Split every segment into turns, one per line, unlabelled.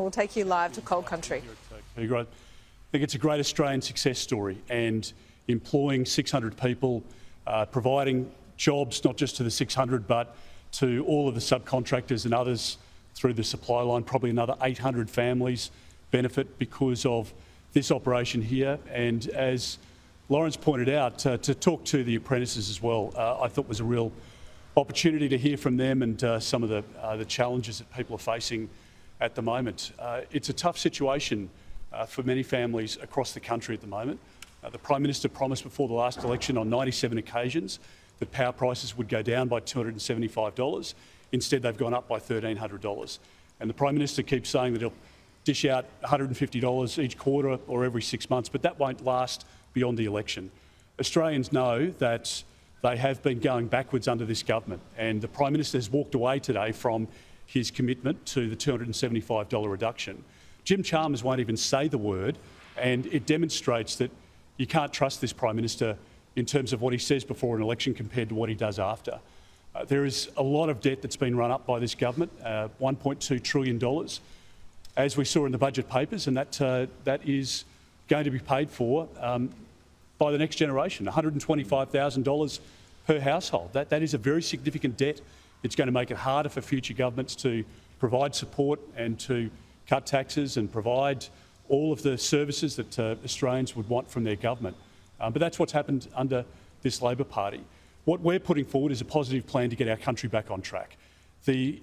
We'll take you live to Cold Country.
I think it's a great Australian success story, and employing 600 people, providing jobs not just to the 600 but to all of the subcontractors and others through the supply line. Probably another 800 families benefit because of this operation here. And as Lawrence pointed out, to talk to the apprentices as well, I thought was a real opportunity to hear from them and some of the challenges that people are facing at the moment. It's a tough situation for many families across the country at the moment. The Prime Minister promised before the last election on 97 occasions that power prices would go down by $275. Instead, they've gone up by $1,300. And the Prime Minister keeps saying that he'll dish out $150 each quarter or every 6 months, but that won't last beyond the election. Australians know that they have been going backwards under this government, and the Prime Minister has walked away today from his commitment to the $275 reduction. Jim Chalmers won't even say the word, and it demonstrates that you can't trust this Prime Minister in terms of what he says before an election compared to what he does after. There is a lot of debt that's been run up by this government, $1.2 trillion, as we saw in the budget papers, and that is going to be paid for by the next generation, $125,000 per household. That is a very significant debt. It's going to make it harder for future governments to provide support and to cut taxes and provide all of the services that Australians would want from their government. But that's what's happened under this Labor Party. What we're putting forward is a positive plan to get our country back on track. The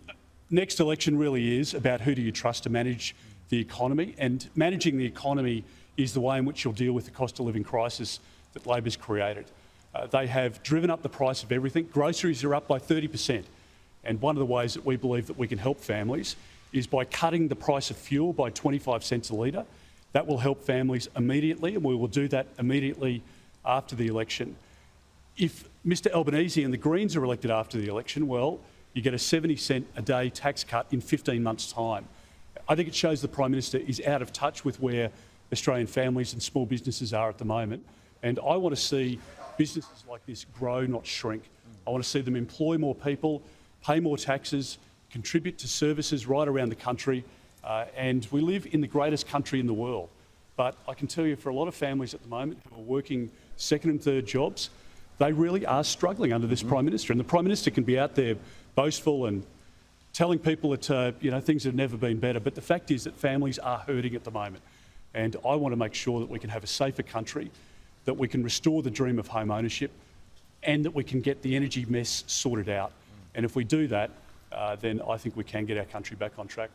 next election really is about who do you trust to manage the economy, and managing the economy is the way in which you'll deal with the cost of living crisis that Labor's created. They have driven up the price of everything. Groceries are up by 30%. And one of the ways that we believe that we can help families is by cutting the price of fuel by 25 cents a litre. That will help families immediately, and we will do that immediately after the election. If Mr Albanese and the Greens are elected after the election, well, you get a 70-cent a day tax cut in 15 months' time. I think it shows the Prime Minister is out of touch with where Australian families and small businesses are at the moment. And I want to see businesses like this grow, not shrink. I want to see them employ more people, pay more taxes, contribute to services right around the country. And we live in the greatest country in the world. But I can tell you, for a lot of families at the moment who are working second and third jobs, they really are struggling under this Prime Minister. And the Prime Minister can be out there boastful and telling people that things have never been better. But the fact is that families are hurting at the moment. And I want to make sure that we can have a safer country, that we can restore the dream of home ownership, and that we can get the energy mess sorted out. And if we do that, then I think we can get our country back on track.